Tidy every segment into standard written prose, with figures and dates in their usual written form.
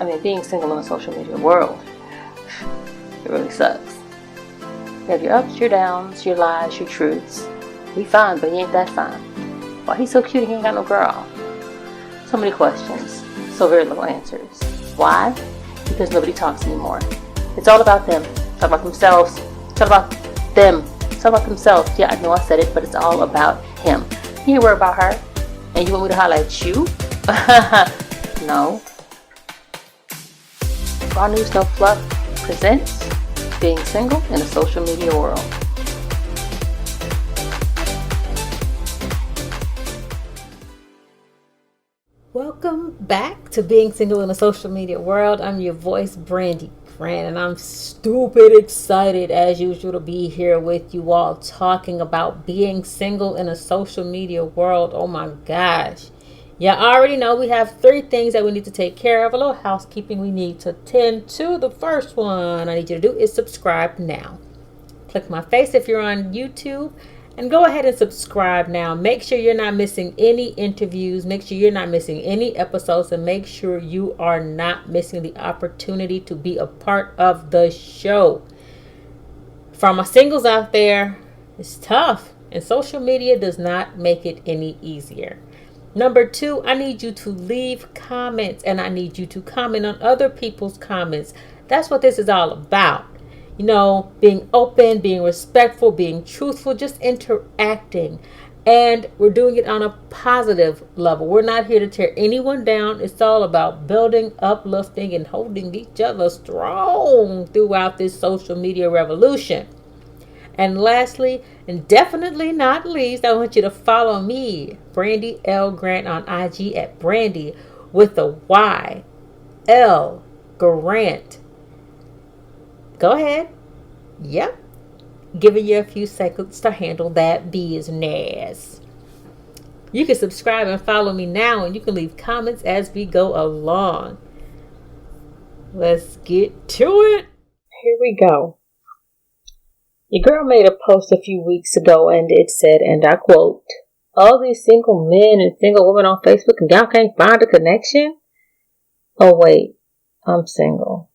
I mean, being single in a social media world, it really sucks. You have your ups, your downs, your lies, your truths. He fine, but he ain't that fine. Why he's so cute, he ain't got no girl. So many questions, so very little answers. Why? Because nobody talks anymore. It's all about them. It's all about themselves. It's all about them. It's all about themselves. Yeah, I know I said it, but it's all about him. You ain't worry about her. And you want me to holler at you? No. Raw News No Fluff presents Being Single in a Social Media World. Welcome back to Being Single in a Social Media World. I'm your voice, Brandy Grant, and I'm stupid excited as usual to be here with you all talking about being single in a social media world. Oh my gosh. Yeah, I already know we have 3 things that we need to take care of. A little housekeeping we need to tend to. The first one I need you to do is subscribe now. Click my face if you're on YouTube. And go ahead and subscribe now. Make sure you're not missing any interviews. Make sure you're not missing any episodes. And make sure you are not missing the opportunity to be a part of the show. For my singles out there, it's tough. And social media does not make it any easier. Number 2, I need you to leave comments. And I need you to comment on other people's comments. That's what this is all about. You know, being open, being respectful, being truthful, just interacting. And we're doing it on a positive level. We're not here to tear anyone down. It's all about building, uplifting, and holding each other strong throughout this social media revolution. And lastly, and definitely not least, I want you to follow me, Brandy L. Grant, on IG at Brandy with a Y, L. Grant. Go ahead. Yep. Giving you a few seconds to handle that business. You can subscribe and follow me now, and you can leave comments as we go along. Let's get to it. Here we go. Your girl made a post a few weeks ago, and it said, and I quote, "All these single men and single women on Facebook, and y'all can't find a connection? Oh, wait. I'm single."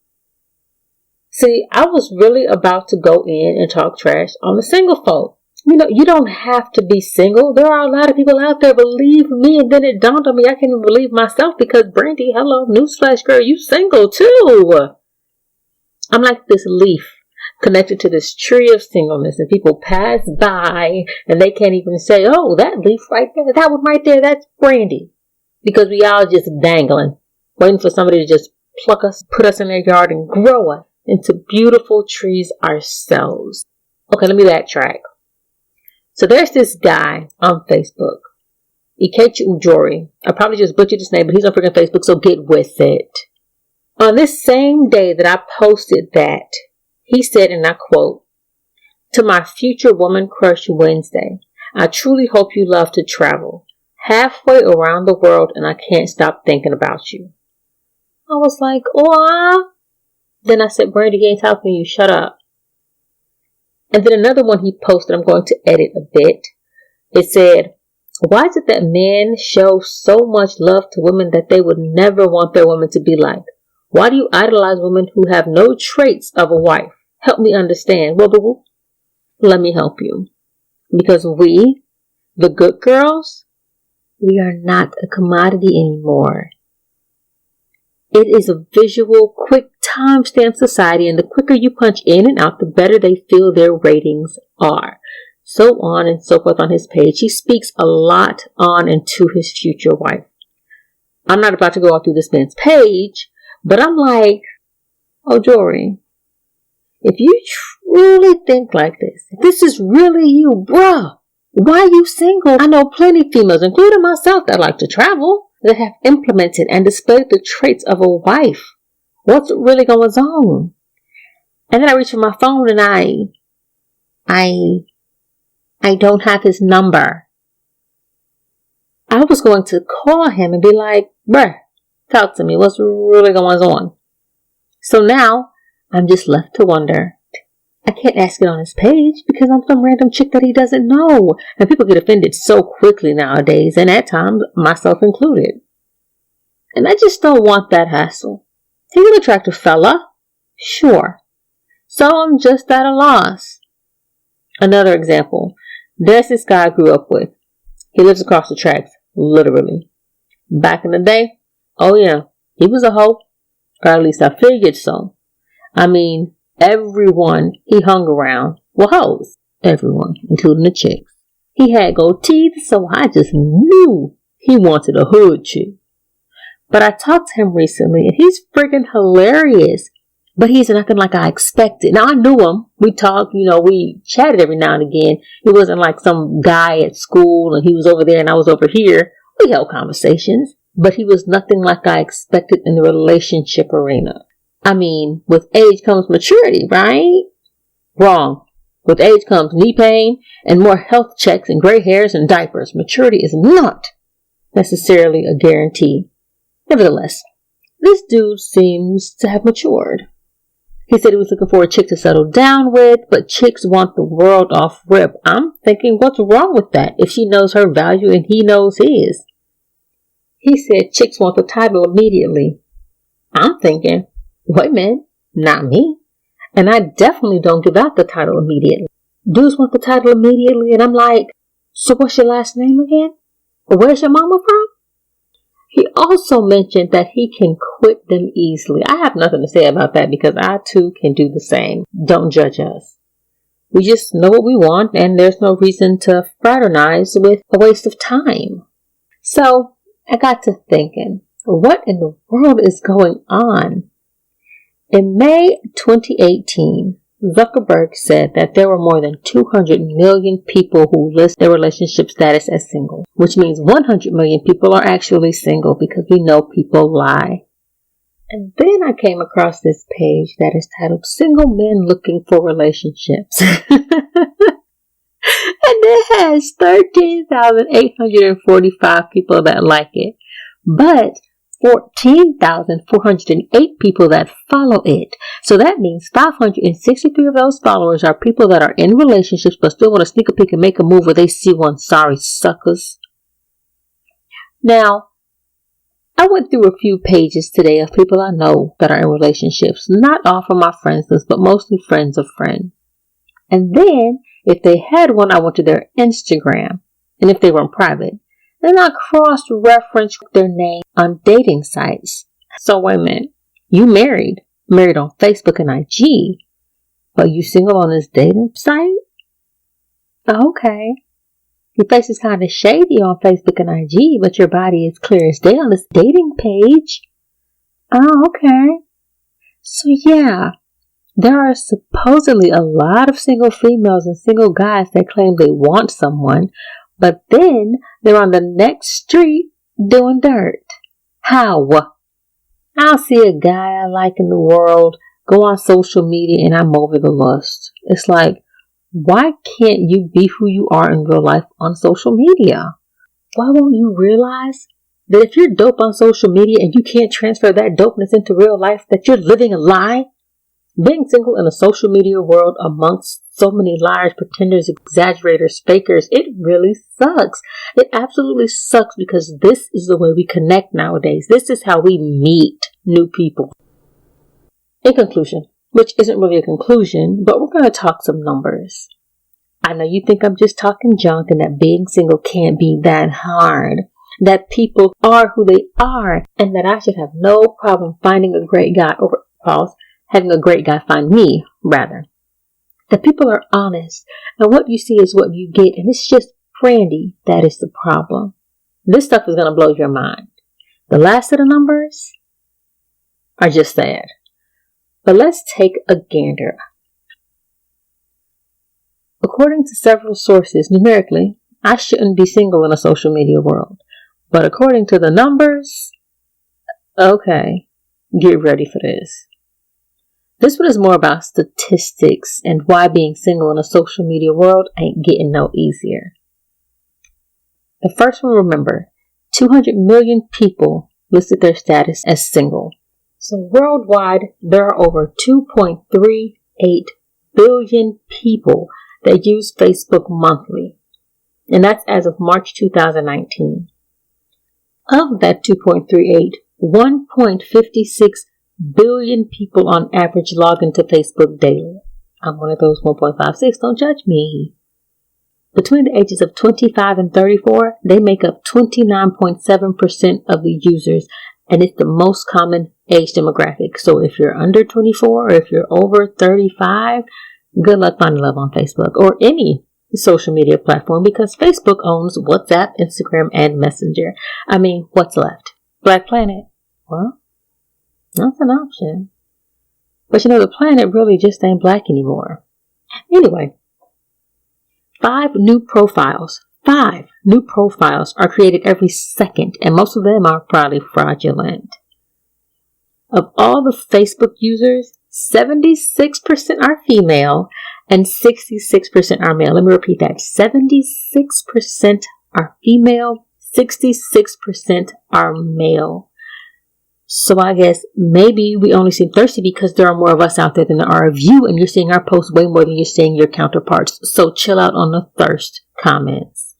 See, I was really about to go in and talk trash on the single folk. You know, you don't have to be single. There are a lot of people out there, believe me. And then it dawned on me, I can't even believe myself because Brandy, hello, newsflash girl, you single too. I'm like this leaf connected to this tree of singleness, and people pass by and they can't even say, oh, that leaf right there, that one right there, that's Brandy. Because we all just dangling, waiting for somebody to just pluck us, put us in their yard and grow us into beautiful trees ourselves. Okay, let me backtrack. So there's this guy on Facebook, Ikechi Ujori. I probably just butchered his name, but he's on freaking Facebook, so get with it. On this same day that I posted that, he said, and I quote, "To my future woman crush Wednesday, I truly hope you love to travel. Halfway around the world, and I can't stop thinking about you." I was like, oh. Then I said, Brandy, he ain't talking to you. Shut up. And then another one he posted, I'm going to edit a bit. It said, "Why is it that men show so much love to women that they would never want their women to be like? Why do you idolize women who have no traits of a wife? Help me understand." Well, boo-boo, let me help you. Because we, the good girls, we are not a commodity anymore. It is a visual, quick timestamp society, and the quicker you punch in and out, the better they feel their ratings are. So on and so forth on his page. He speaks a lot on and to his future wife. I'm not about to go all through this man's page, but I'm like, oh, Jory, if you truly think like this, if this is really you, bruh, why are you single? I know plenty of females, including myself, that like to travel, that have implemented and displayed the traits of a wife. What's really going on? And then I reach for my phone and I don't have his number. I was going to call him and be like, bruh, talk to me. What's really going on? So now I'm just left to wonder. I can't ask it on his page because I'm some random chick that he doesn't know. And people get offended so quickly nowadays, and at times, myself included. And I just don't want that hassle. He's an attractive fella. Sure. So I'm just at a loss. Another example. There's this guy I grew up with. He lives across the tracks, literally. Back in the day, oh yeah, he was a hoe. Or at least I figured so. I mean, everyone he hung around were hoes. Everyone, including the chicks. He had gold teeth, so I just knew he wanted a hood chick. But I talked to him recently, and he's friggin' hilarious. But he's nothing like I expected. Now, I knew him. We talked, we chatted every now and again. He wasn't like some guy at school, and he was over there and I was over here. We held conversations. But he was nothing like I expected in the relationship arena. I mean, with age comes maturity, right? Wrong. With age comes knee pain and more health checks and gray hairs and diapers. Maturity is not necessarily a guarantee. Nevertheless, this dude seems to have matured. He said he was looking for a chick to settle down with, but chicks want the world off rip. I'm thinking, what's wrong with that if she knows her value and he knows his? He said chicks want the title immediately. I'm thinking, wait a minute, not me. And I definitely don't give out the title immediately. Dudes want the title immediately, and I'm like, so what's your last name again? Where's your mama from? He also mentioned that he can quit them easily. I have nothing to say about that because I too can do the same. Don't judge us. We just know what we want, and there's no reason to fraternize with a waste of time. So I got to thinking, what in the world is going on? In May 2018, Zuckerberg said that there were more than 200 million people who list their relationship status as single, which means 100 million people are actually single because we know people lie. And then I came across this page that is titled Single Men Looking for Relationships. And it has 13,845 people that like it, but 14,408 people that follow it. So that means 563 of those followers are people that are in relationships but still want to sneak a peek and make a move where they see one. Sorry, suckers. Now, I went through a few pages today of people I know that are in relationships. Not all from my friends list, but mostly friends of friends. And then, if they had one, I went to their Instagram. And if they weren't private, then I cross-referenced their name on dating sites. So wait a minute. You married on Facebook and IG, but you single on this dating site? Okay. Your face is kind of shady on Facebook and IG, but your body is clear as day on this dating page. Oh, okay. So yeah, there are supposedly a lot of single females and single guys that claim they want someone, but then they're on the next street doing dirt. How? I'll see a guy I like in the world, go on social media, and I'm over the lust. It's like, why can't you be who you are in real life on social media? Why won't you realize that if you're dope on social media and you can't transfer that dopeness into real life, that you're living a lie? Being single in a social media world amongst so many liars, pretenders, exaggerators, fakers, it really sucks. It absolutely sucks because this is the way we connect nowadays. This is how we meet new people. In conclusion, which isn't really a conclusion, but we're going to talk some numbers. I know you think I'm just talking junk and that being single can't be that hard. That people are who they are and that I should have no problem finding a great guy, or having a great guy find me, rather. That people are honest, and what you see is what you get, and it's just Brandy that is the problem. This stuff is going to blow your mind. The last of the numbers are just sad. But let's take a gander. According to several sources, numerically, I shouldn't be single in a social media world. But according to the numbers, okay, get ready for this. This one is more about statistics and why being single in a social media world ain't getting no easier. The first one, remember, 200 million people listed their status as single. So worldwide, there are over 2.38 billion people that use Facebook monthly. And that's as of March 2019. Of that 2.38, 1.56 billion people on average log into Facebook daily. I'm one of those 1.56. Don't judge me. Between the ages of 25 and 34, they make up 29.7% of the users, and it's the most common age demographic. So if you're under 24 or if you're over 35, good luck finding love on Facebook or any social media platform, because Facebook owns WhatsApp, Instagram, and Messenger. I mean, what's left? Black Planet? Well, that's an option. But the planet really just ain't black anymore. Anyway, 5 new profiles are created every second, and most of them are probably fraudulent. Of all the Facebook users, 76% are female and 66% are male. Let me repeat that. 76% are female, 66% are male. So I guess maybe we only seem thirsty because there are more of us out there than there are of you, and you're seeing our posts way more than you're seeing your counterparts. So chill out on the thirst comments.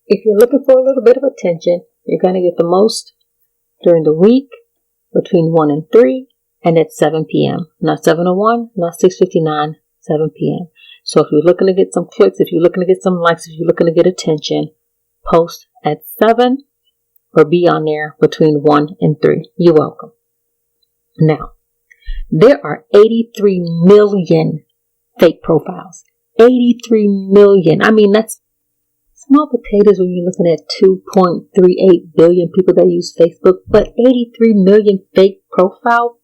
If you're looking for a little bit of attention, you're going to get the most during the week between 1 and 3 and at 7 p.m. Not 7:01, not 6:59, 7 p.m. So if you're looking to get some clicks, if you're looking to get some likes, if you're looking to get attention, post at 7 or be on there between 1 and 3. You're welcome. Now, there are 83 million fake profiles. 83 million. I mean, that's small potatoes when you're looking at 2.38 billion people that use Facebook, but 83 million fake profile?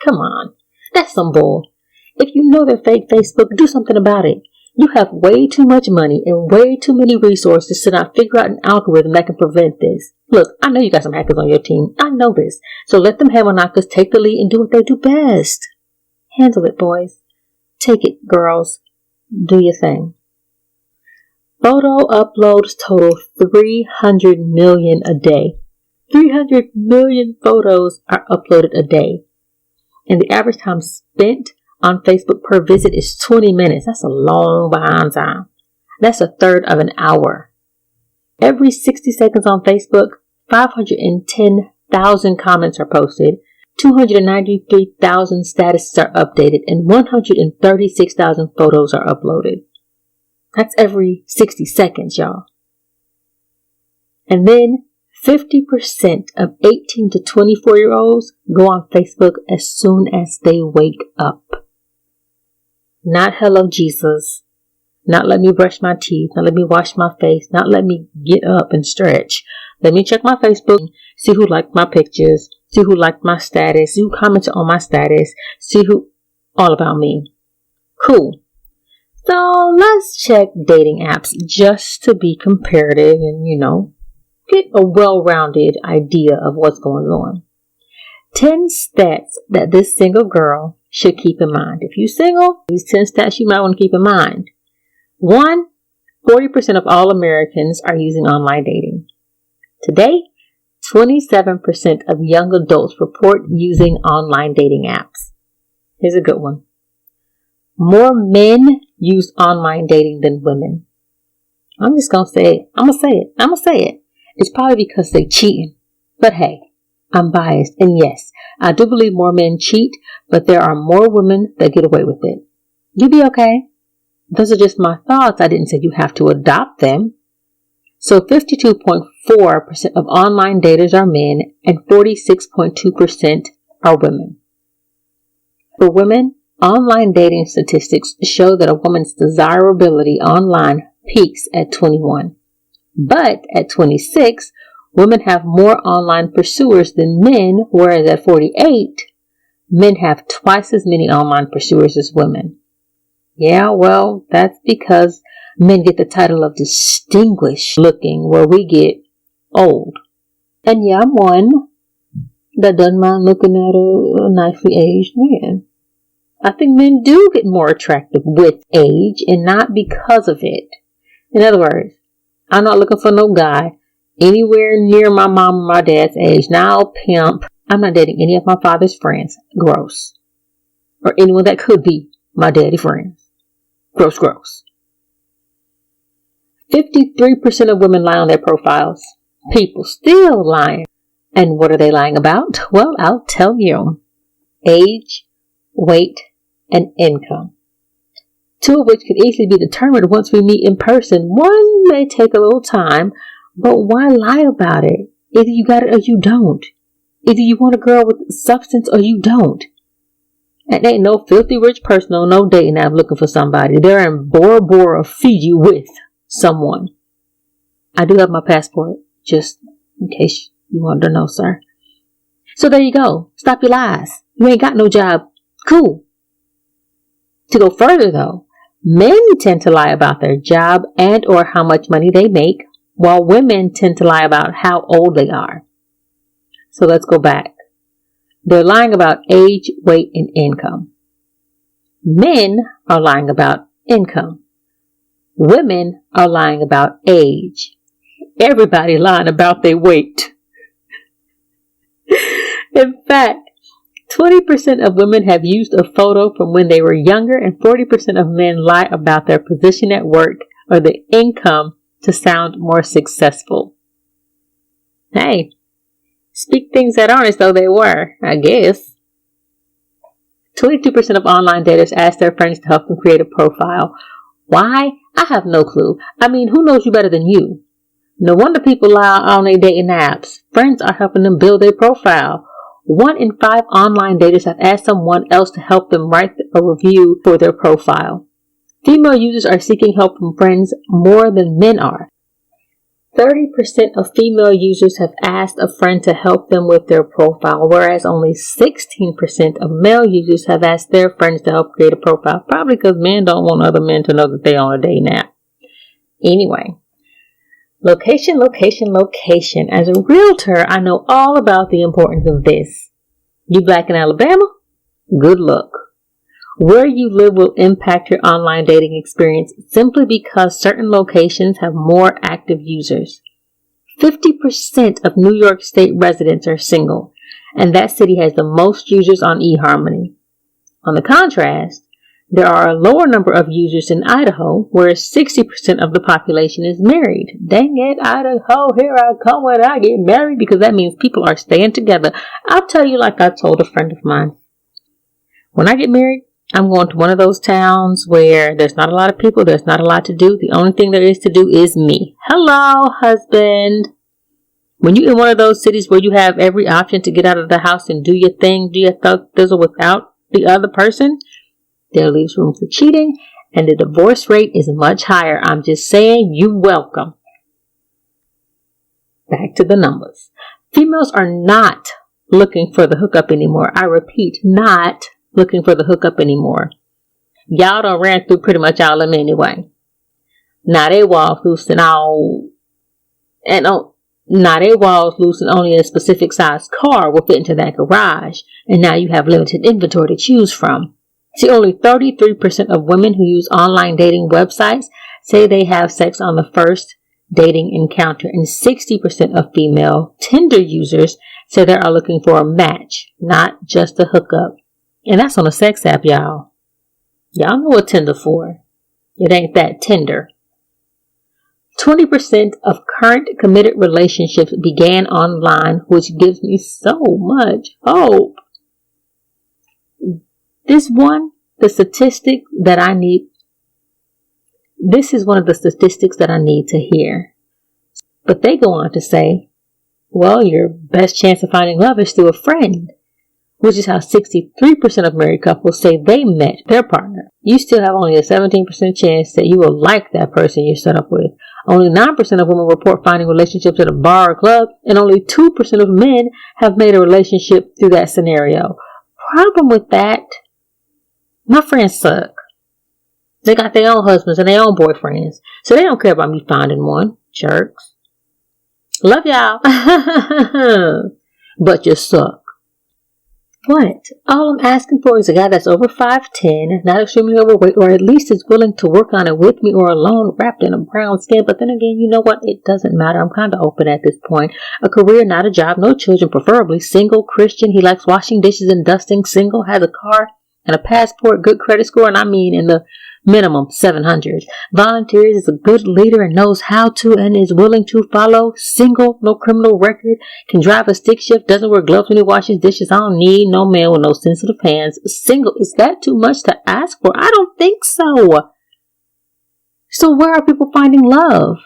Come on. That's some bull. If you know they're fake Facebook, do something about it. You have way too much money and way too many resources to not figure out an algorithm that can prevent this. Look, I know you got some hackers on your team. I know this. So let them hammer knockers take the lead and do what they do best. Handle it, boys. Take it, girls. Do your thing. Photo uploads total 300 million a day. 300 million photos are uploaded a day. And the average time spent on Facebook per visit is 20 minutes. That's a long behind time. That's a third of an hour. Every 60 seconds on Facebook, 510,000 comments are posted, 293,000 statuses are updated, and 136,000 photos are uploaded. That's every 60 seconds, y'all. And then 50% of 18 to 24-year-olds go on Facebook as soon as they wake up. Not hello, Jesus. Not let me brush my teeth. Not let me wash my face. Not let me get up and stretch. Let me check my Facebook, see who liked my pictures, see who liked my status, see who commented on my status, see who, all about me. Cool. So let's check dating apps just to be comparative and, get a well-rounded idea of what's going on. 10 stats that this single girl should keep in mind. If you're single, these 10 stats you might want to keep in mind. 1, 40% of all Americans are using online dating. Today, 27% of young adults report using online dating apps. Here's a good one. More men use online dating than women. I'm just going to say it. I'm going to say it. It's probably because they're cheating. But hey, I'm biased. And yes, I do believe more men cheat, but there are more women that get away with it. You be okay. Those are just my thoughts. I didn't say you have to adopt them. So 52.4% of online daters are men and 46.2% are women. For women, online dating statistics show that a woman's desirability online peaks at 21. But at 26, women have more online pursuers than men, whereas at 48, men have twice as many online pursuers as women. Yeah, well, that's because men get the title of distinguished looking, where we get old. And yeah, I'm one that doesn't mind looking at a nicely aged man. I think men do get more attractive with age and not because of it. In other words, I'm not looking for no guy anywhere near my mom or my dad's age. Now, pimp, I'm not dating any of my father's friends. Gross. Or anyone that could be my daddy friends. Gross, gross. 53% of women lie on their profiles. People still lying And what are they lying about? Well, I'll tell you. Age, weight, and income. Two of which could easily be determined once we meet in person. One may take a little time, but why lie about it? Either you got it or you don't. Either you want a girl with substance or you don't. And ain't no filthy rich person on no dating app looking for somebody. They're in Bora Bora, Fiji with someone. I do have my passport, just in case you wanted to know, sir. So there you go. Stop your lies. You ain't got no job. Cool. To go further though, men tend to lie about their job and or how much money they make, while women tend to lie about how old they are. So let's go back. They're lying about age, weight, and income. Men are lying about income. Women are lying about age. Everybody lying about their weight. In fact, 20% of women have used a photo from when they were younger, and 40% of men lie about their position at work or the income to sound more successful. Hey, speak things that aren't as though they were, I guess. 22% of online daters ask their friends to help them create a profile. Why? I have no clue. I mean, who knows you better than you? No wonder people lie on their dating apps. Friends are helping them build their profile. 1 in 5 online daters have asked someone else to help them write a review for their profile. Female users are seeking help from friends more than men are. 30% of female users have asked a friend to help them with their profile, whereas only 16% of male users have asked their friends to help create a profile, probably because men don't want other men to know that they're on a dating app. Anyway, location, location, location. As a realtor, I know all about the importance of this. You black in Alabama? Good luck. Where you live will impact your online dating experience simply because certain locations have more active users. 50% of New York State residents are single, and that city has the most users on eHarmony. On the contrast, there are a lower number of users in Idaho, where 60% of the population is married. Dang it, Idaho, here I come when I get married, because that means people are staying together. I'll tell you like I told a friend of mine. When I get married, I'm going to one of those towns where there's not a lot of people, there's not a lot to do. The only thing there is to do is me. Hello, husband. When you're in one of those cities where you have every option to get out of the house and do your thing, do your thizzle without the other person, there leaves room for cheating, and the divorce rate is much higher. I'm just saying, you're welcome. Back to the numbers. Females are not looking for the hookup anymore. I repeat, not looking for the hookup anymore. Y'all done ran through pretty much all of them anyway. Now they walls loose and all, now they walls loose and only a specific size car will fit into that garage, and now you have limited inventory to choose from. See, only 33% of women who use online dating websites say they have sex on the first dating encounter, and 60% of female Tinder users say they are looking for a match, not just a hookup. And that's on a sex app, y'all. Y'all know what Tinder for. It ain't that Tinder. 20% of current committed relationships began online, which gives me so much hope. This is one of the statistics that I need to hear. But they go on to say, well, your best chance of finding love is through a friend, which is how 63% of married couples say they met their partner. You still have only a 17% chance that you will like that person you're set up with. Only 9% of women report finding relationships at a bar or club, and only 2% of men have made a relationship through that scenario. Problem with that, my friends suck. They got their own husbands and their own boyfriends, so they don't care about me finding one. Jerks. Love y'all. But you suck. What? All I'm asking for is a guy that's over 5'10", not extremely overweight, or at least is willing to work on it with me or alone, wrapped in a brown skin. But then again, you know what? It doesn't matter. I'm kind of open at this point. A career, not a job, no children, preferably single, Christian. He likes washing dishes and dusting, single, has a car and a passport, good credit score, and I mean in the Minimum 700. Volunteers, is a good leader and knows how to and is willing to follow. Single, no criminal record, can drive a stick shift, doesn't wear gloves when he washes dishes. I don't need no man with no sensitive hands. Single, is that too much to ask for? I don't think so. So where are people finding love?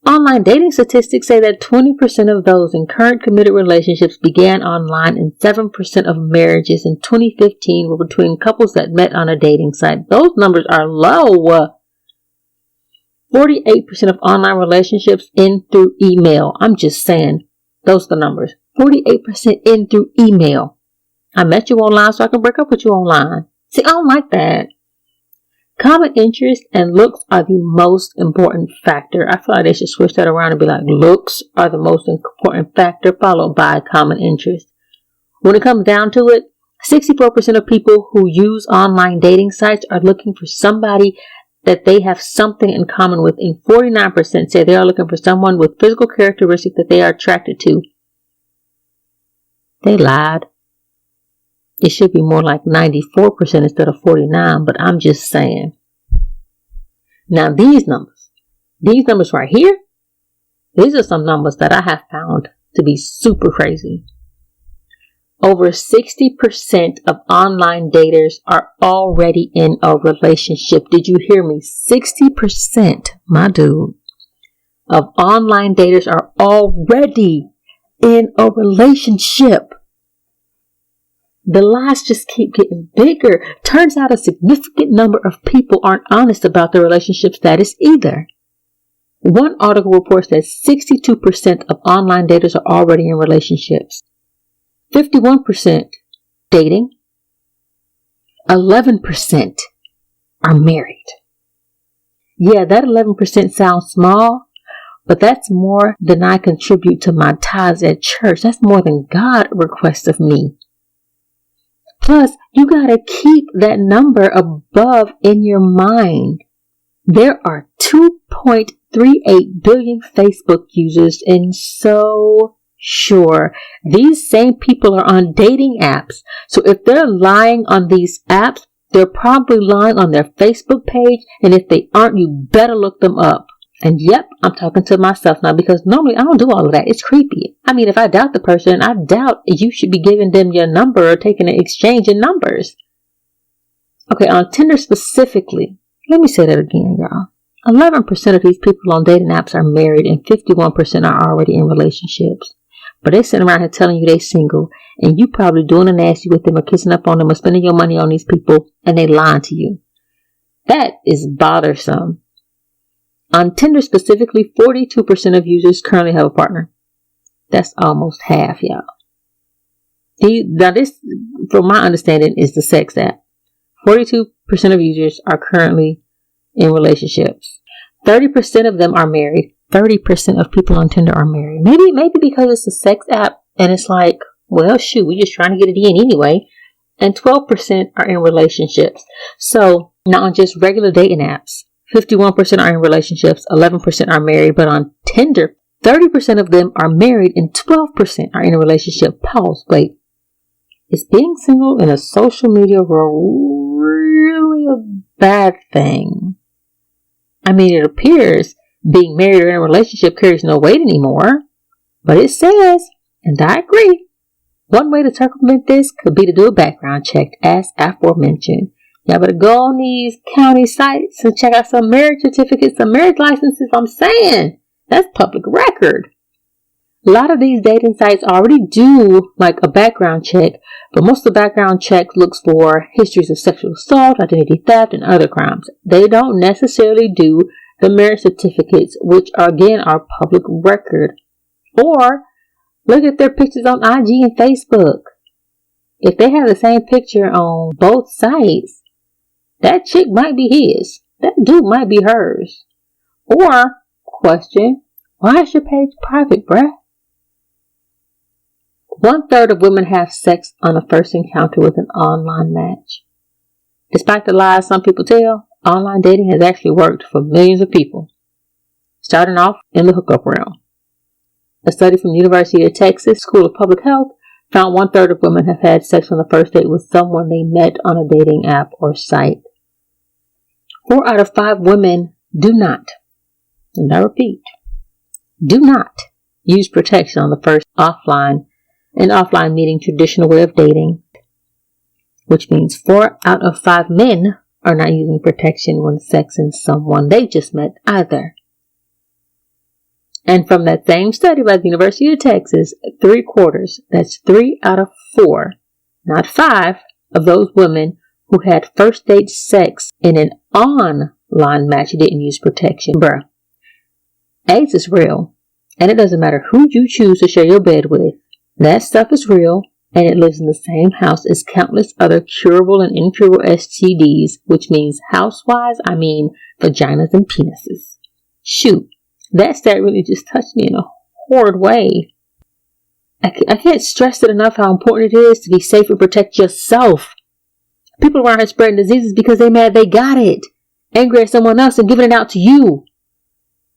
Online dating statistics say that 20% of those in current committed relationships began online, and 7% of marriages in 2015 were between couples that met on a dating site. Those numbers are low. 48% of online relationships end through email. I'm just saying, those are the numbers. 48% end through email. I met you online so I can break up with you online. See, I don't like that. Common interest and looks are the most important factor. I feel like they should switch that around and be like, looks are the most important factor, followed by common interest. When it comes down to it, 64% of people who use online dating sites are looking for somebody that they have something in common with, and 49% say they are looking for someone with physical characteristics that they are attracted to. They lied. It should be more like 94% instead of 49%, but I'm just saying. Now these numbers right here, these are some numbers that I have found to be super crazy. Over 60% of online daters are already in a relationship. Did you hear me? 60%, my dude, of online daters are already in a relationship. The lies just keep getting bigger. Turns out a significant number of people aren't honest about their relationship status either. One article reports that 62% of online daters are already in relationships. 51% dating. 11% are married. Yeah, that 11% sounds small, but that's more than I contribute to my tithes at church. That's more than God requests of me. Plus, you gotta keep that number above in your mind. There are 2.38 billion Facebook users, and so sure, these same people are on dating apps. So if they're lying on these apps, they're probably lying on their Facebook page, and if they aren't, you better look them up. And yep, I'm talking to myself now, because normally I don't do all of that. It's creepy. I mean, if I doubt the person, I doubt you should be giving them your number or taking an exchange in numbers. Okay, on Tinder specifically, let me say that again, y'all. 11% of these people on dating apps are married, and 51% are already in relationships. But they sitting around here telling you they single, and you probably doing a nasty with them or kissing up on them or spending your money on these people, and they lying to you. That is bothersome. On Tinder specifically, 42% of users currently have a partner. That's almost half, y'all. Now this, from my understanding, is the sex app. 42% of users are currently in relationships. 30% of them are married. 30% of people on Tinder are married. Maybe because it's a sex app and it's like, well, shoot, we're just trying to get it in anyway. And 12% are in relationships. So not on just regular dating apps. 51% are in relationships, 11% are married, but on Tinder, 30% of them are married and 12% are in a relationship. Pause, wait. Is being single in a social media world really a bad thing? I mean, it appears being married or in a relationship carries no weight anymore, but it says, and I agree, one way to circumvent this could be to do a background check, as aforementioned. Y'all better go on these county sites and check out some marriage certificates, some marriage licenses. I'm saying, that's public record. A lot of these dating sites already do like a background check, but most of the background check looks for histories of sexual assault, identity theft, and other crimes. They don't necessarily do the marriage certificates, which again are public record. Or look at their pictures on IG and Facebook. If they have the same picture on both sites, that chick might be his. That dude might be hers. Or, question, why is your page private, bruh? 1/3 of women have sex on a first encounter with an online match. Despite the lies some people tell, online dating has actually worked for millions of people. Starting off in the hookup realm. A study from the University of Texas School of Public Health found 1/3 of women have had sex on the first date with someone they met on a dating app or site. 4 out of 5 women do not, and I repeat, do not use protection on the first offline meeting traditional way of dating, which means 4 out of 5 men are not using protection when sexing someone they just met either. And from that same study by the University of Texas, 3/4, that's 3 out of 4, not 5, of those women who had first date sex in an online match didn't use protection. Bruh, AIDS is real, and it doesn't matter who you choose to share your bed with. That stuff is real, and it lives in the same house as countless other curable and incurable STDs, which means house-wise, I mean vaginas and penises. Shoot, that stat really just touched me in a horrid way. I can't stress it enough how important it is to be safe and protect yourself. People around here spreading diseases because they mad they got it, angry at someone else and giving it out to you.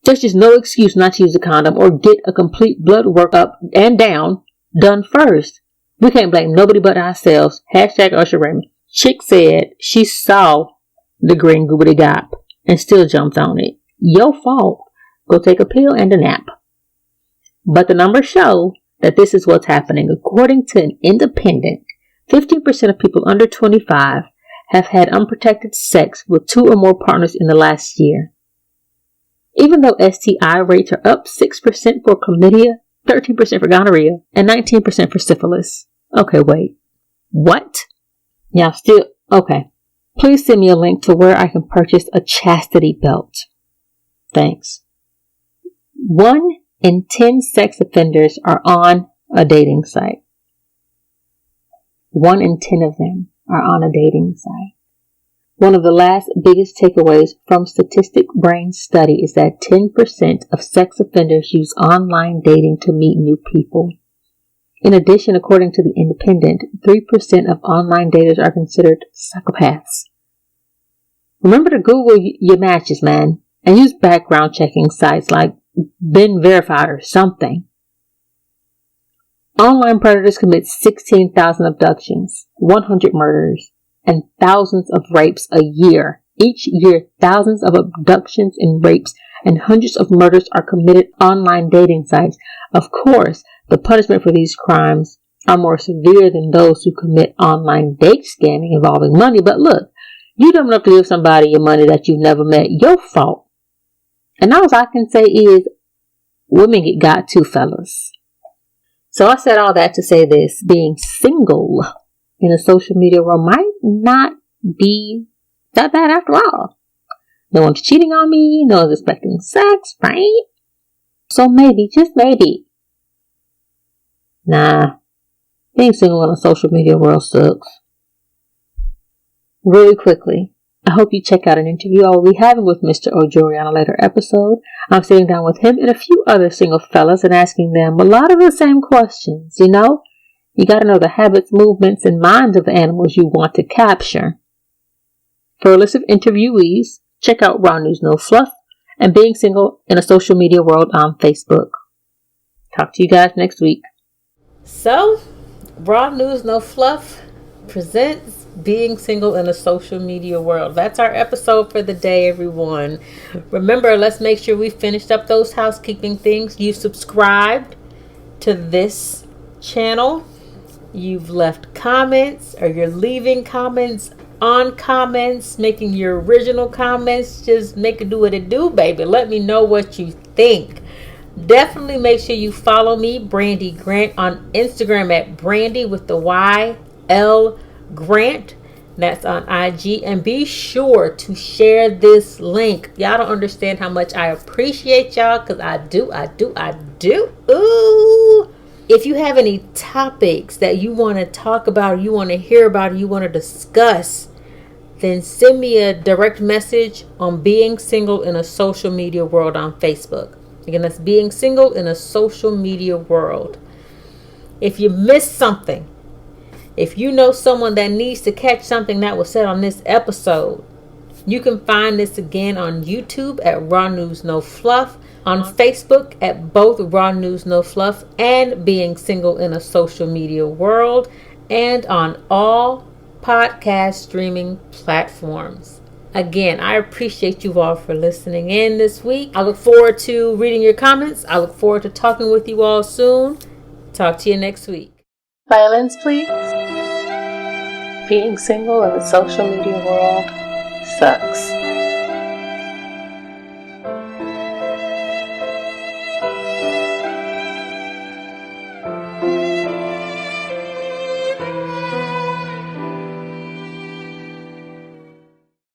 There's just no excuse not to use a condom or get a complete blood work up and down done first. We can't blame nobody but ourselves. Hashtag Usher Raymond. Chick said she saw the green goobity gop and still jumped on it. Your fault. Go take a pill and a nap. But the numbers show that this is what's happening. According to an independent, 15% of people under 25 have had unprotected sex with 2 or more partners in the last year. Even though STI rates are up 6% for chlamydia, 13% for gonorrhea, and 19% for syphilis. Okay, wait. What? Y'all still... Okay. Please send me a link to where I can purchase a chastity belt. Thanks. 1 in 10 sex offenders are on a dating site. 1 in 10 of them are on a dating site. One of the last biggest takeaways from Statistic Brain's study is that 10% of sex offenders use online dating to meet new people. In addition, according to The Independent, 3% of online daters are considered psychopaths. Remember to Google your matches, man, and use background checking sites like Been Verified or something. Online predators commit 16,000 abductions, 100 murders, and thousands of rapes a year. Each year, thousands of abductions and rapes and hundreds of murders are committed online dating sites. Of course, the punishment for these crimes are more severe than those who commit online date scamming involving money. But look, you dumb enough to give somebody your money that you've never met, your fault. And all I can say is, women get got too, fellas. So I said all that to say this: being single in a social media world might not be that bad after all. No one's cheating on me, no one's expecting sex, right? So maybe, just maybe. Nah, being single in a social media world sucks. Really quickly, I hope you check out an interview I will be having with Mr. Ojori on a later episode. I'm sitting down with him and a few other single fellas and asking them a lot of the same questions, you know? You gotta know the habits, movements, and minds of the animals you want to capture. For a list of interviewees, check out Raw News No Fluff and Being Single in a Social Media World on Facebook. Talk to you guys next week. So, Raw News No Fluff presents Being Single in a Social Media World. That's our episode for the day, everyone. Remember, let's make sure we finished up those housekeeping things. You subscribed to this channel. You've left comments, or you're leaving comments on comments, making your original comments. Just make it do what it do, baby. Let me know what you think. Definitely make sure you follow me, Brandy Grant, on Instagram at Brandy with the YL Grant. That's on IG. And be sure to share this link. Y'all don't understand how much I appreciate y'all, because I do. Ooh. If you have any topics that you want to talk about, or you want to hear about, or you want to discuss, then send me a direct message on Being Single in a Social Media World on Facebook. Again, that's Being Single in a Social Media World. If you missed something, if you know someone that needs to catch something that was said on this episode, you can find this again on YouTube at Raw News No Fluff, on Facebook at both Raw News No Fluff and Being Single in a Social Media World, and on all podcast streaming platforms. Again, I appreciate you all for listening in this week. I look forward to reading your comments. I look forward to talking with you all soon. Talk to you next week. Violence, please. Being single in the social media world sucks.